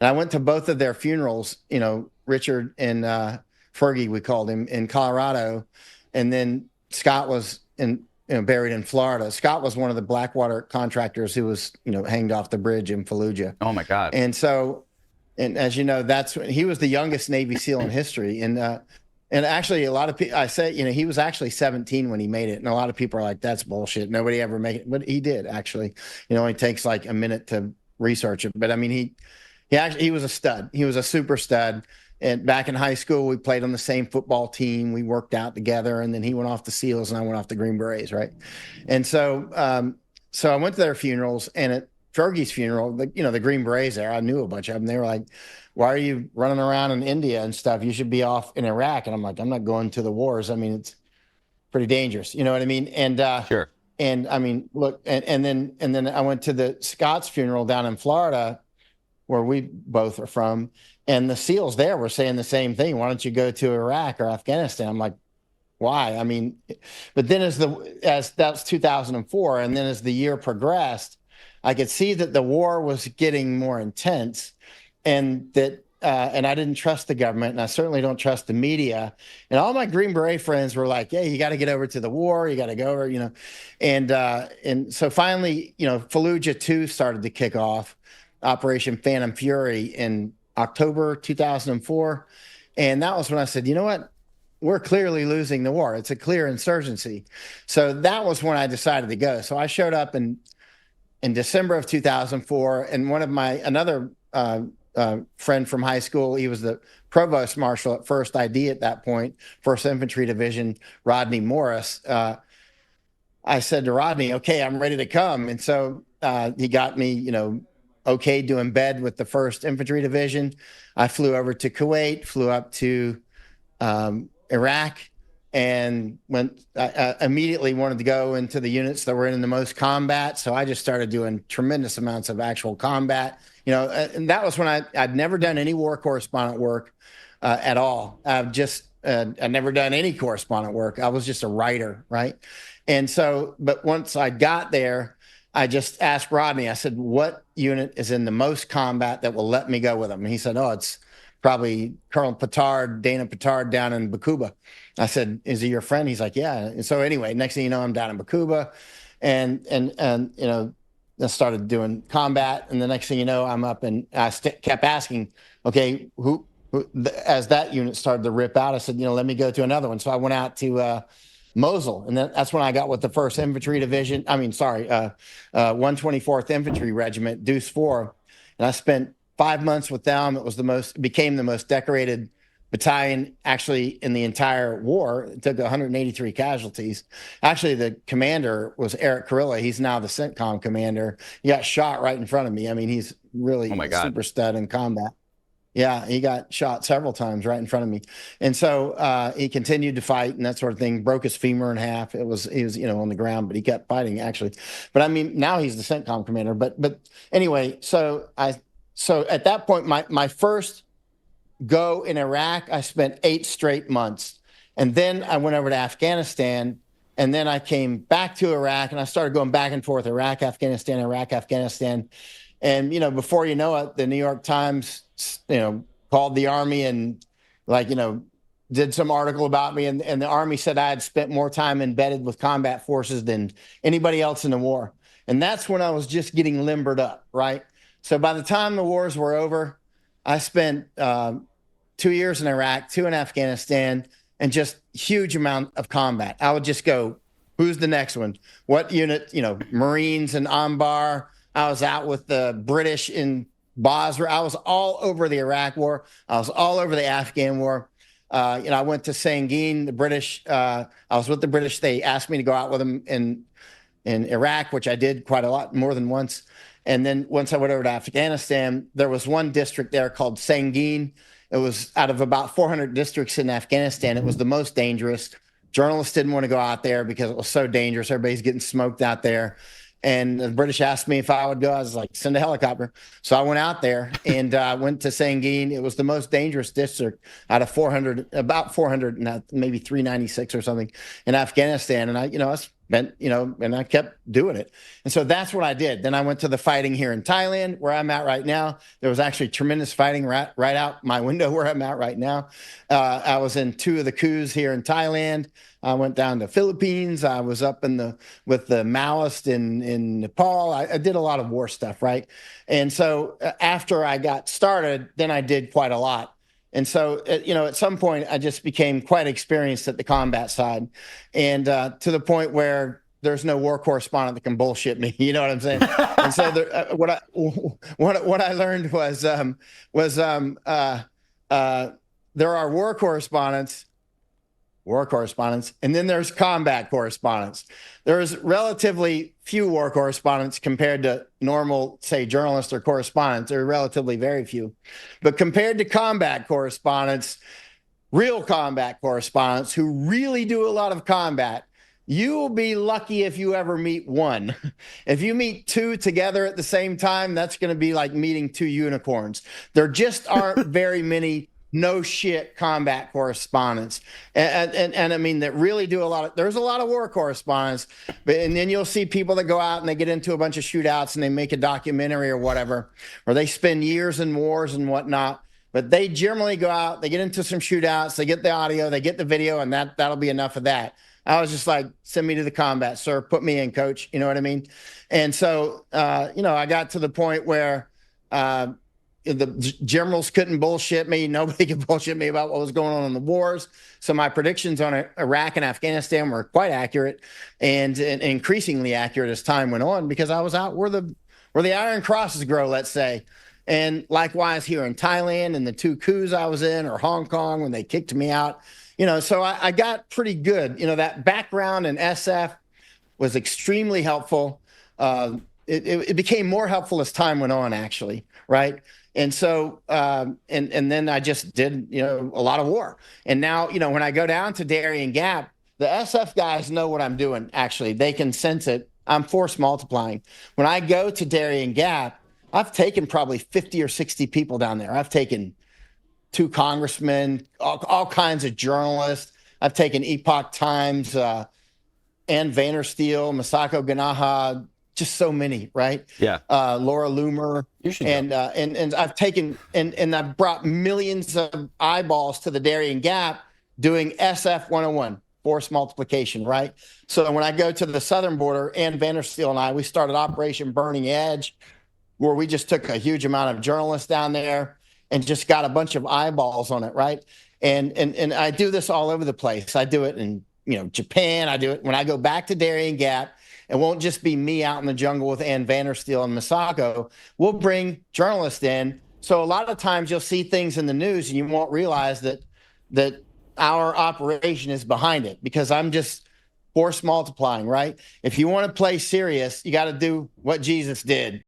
And I went to both of their funerals, Richard and Fergie, we called him, in Colorado. And then Scott was buried in Florida. Scott was one of the Blackwater contractors who was, hanged off the bridge in Fallujah. Oh my God. And so, and as you know, he was the youngest Navy SEAL in history. And actually, a lot of people, I say, he was actually 17 when he made it. And a lot of people are like, that's bullshit. Nobody ever made it. But he did, actually. It only takes like a minute to research it. But I mean, he was a stud. He was a super stud. And back in high school, we played on the same football team. We worked out together. And then he went off the SEALs and I went off the Green Berets, right? And so, so I went to their funerals, and at Fergie's funeral, the Green Berets there, I knew a bunch of them. They were like, why are you running around in India and stuff? You should be off in Iraq. And I'm like, I'm not going to the wars. I mean, it's pretty dangerous. You know what I mean? Sure. And I mean, look, and then I went to the Scott's funeral down in Florida, where we both are from. And the SEALs there were saying the same thing. Why don't you go to Iraq or Afghanistan? I'm like, why? I mean, but then as that's 2004. And then as the year progressed, I could see that the war was getting more intense, and that and I didn't trust the government, and I certainly don't trust the media. And all my Green Beret friends were like, "Hey, you got to get over to the war. You got to go over," and so finally, Fallujah 2 started to kick off, Operation Phantom Fury, in October 2004, and that was when I said, "You know what? We're clearly losing the war. It's a clear insurgency." So that was when I decided to go. So I showed up in December of 2004, and another friend from high school, he was the provost marshal at 1st ID at that point, 1st Infantry Division, Rodney Morris. I said to Rodney, okay, I'm ready to come. And so he got me, okay to embed with the 1st Infantry Division. I flew over to Kuwait, flew up to Iraq, and I immediately wanted to go into the units that were in the most combat. So I just started doing tremendous amounts of actual combat, and that was when I'd never done any war correspondent work at all. I'd never done any correspondent work. I was just a writer, right? And so, but once I got there, I just asked Rodney, I said, what unit is in the most combat that will let me go with them? And he said, oh, it's probably Colonel Petard, Dana Petard, down in Bakuba. I said, is he your friend? He's like, yeah. And so anyway, next thing you know, I'm down in Bakuba, and I started doing combat. And the next thing you know, I'm up, and I kept asking, okay, as that unit started to rip out, I said, let me go to another one. So I went out to Mosul, and that's when I got with the 1st Infantry Division. 124th Infantry Regiment, Deuce 4, and I spent 5 months with them. Became the most decorated battalion actually in the entire war. It took 183 casualties. Actually, the commander was Eric Carilla. He's now the CENTCOM commander. He got shot right in front of me. I mean, he's really super stud in combat. Yeah, he got shot several times right in front of me. And so he continued to fight and that sort of thing, broke his femur in half. He was, on the ground, but he kept fighting, actually. But I mean, now he's the CENTCOM commander. But anyway, so at that point, my first go in Iraq, I spent 8 straight months. And then I went over to Afghanistan, and then I came back to Iraq, and I started going back and forth, Iraq, Afghanistan. And, before you know it, the New York Times, called the Army and did some article about me. And the Army said I had spent more time embedded with combat forces than anybody else in the war. And that's when I was just getting limbered up, right? So by the time the wars were over, I spent 2 years in Iraq, 2 in Afghanistan, and just huge amount of combat. I would just go, who's the next one? What unit? Marines in Anbar. I was out with the British in Basra. I was all over the Iraq war. I was all over the Afghan war. I went to Sangin, the British. I was with the British. They asked me to go out with them in Iraq, which I did quite a lot, more than once. And then once I went over to Afghanistan, there was one district there called Sangin. It was out of about 400 districts in Afghanistan. It was the most dangerous. Journalists didn't want to go out there because it was so dangerous. Everybody's getting smoked out there. And the British asked me if I would go. I was like, send a helicopter. So I went out there and went to Sangin. It was the most dangerous district out of 400, about 400, maybe 396 or something in Afghanistan. And I was and I kept doing it. And so that's what I did. Then I went to the fighting here in Thailand, where I'm at right now. There was actually tremendous fighting right out my window where I'm at right now. I was in 2 of the coups here in Thailand. I went down to Philippines. I was up with the Maoist in Nepal. I did a lot of war stuff, right? And so after I got started, then I did quite a lot. And so, at some point, I just became quite experienced at the combat side, and to the point where there's no war correspondent that can bullshit me. You know what I'm saying? And so, what I learned was there are war correspondents, and then there's combat correspondents. There's relatively few war correspondents compared to normal, say, journalists or correspondents. There are relatively very few. But compared to combat correspondents, real combat correspondents who really do a lot of combat, you will be lucky if you ever meet one. If you meet 2 together at the same time, that's going to be like meeting 2 unicorns. There just aren't very many no shit combat correspondents. And I mean, that really do there's a lot of war correspondents, and then you'll see people that go out and they get into a bunch of shootouts and they make a documentary or whatever, or they spend years in wars and whatnot. But they generally go out, they get into some shootouts, they get the audio, they get the video, and that'll be enough of that. I was just like, send me to the combat, sir. Put me in, coach. You know what I mean? And so, I got to the point where, the generals couldn't bullshit me. Nobody could bullshit me about what was going on in the wars. So my predictions on Iraq and Afghanistan were quite accurate and increasingly accurate as time went on, because I was out where the iron crosses grow, let's say. And likewise here in Thailand and the 2 coups I was in, or Hong Kong when they kicked me out. So I got pretty good. That background in SF was extremely helpful. It became more helpful as time went on, actually, right? And so, and then I just did, a lot of war. And now, when I go down to Darien Gap, the SF guys know what I'm doing. Actually, they can sense it. I'm force multiplying. When I go to Darien Gap, I've taken probably 50 or 60 people down there. I've taken 2 congressmen, all kinds of journalists. I've taken Epoch Times, Ann Vandersteel, Masako Ganaha, just so many, right? Yeah. Laura Loomer. You should and I've taken and I've brought millions of eyeballs to the Darien Gap doing SF 101, force multiplication, right? So when I go to the southern border, Ann Vandersteel and we started Operation Burning Edge, where we just took a huge amount of journalists down there and just got a bunch of eyeballs on it, right? And I do this all over the place. I do it in Japan. I do it when I go back to Darien Gap. It won't just be me out in the jungle with Ann Vandersteel and Masako. We'll bring journalists in. So a lot of times you'll see things in the news and you won't realize that our operation is behind it, because I'm just force multiplying, right? If you want to play serious, you got to do what Jesus did.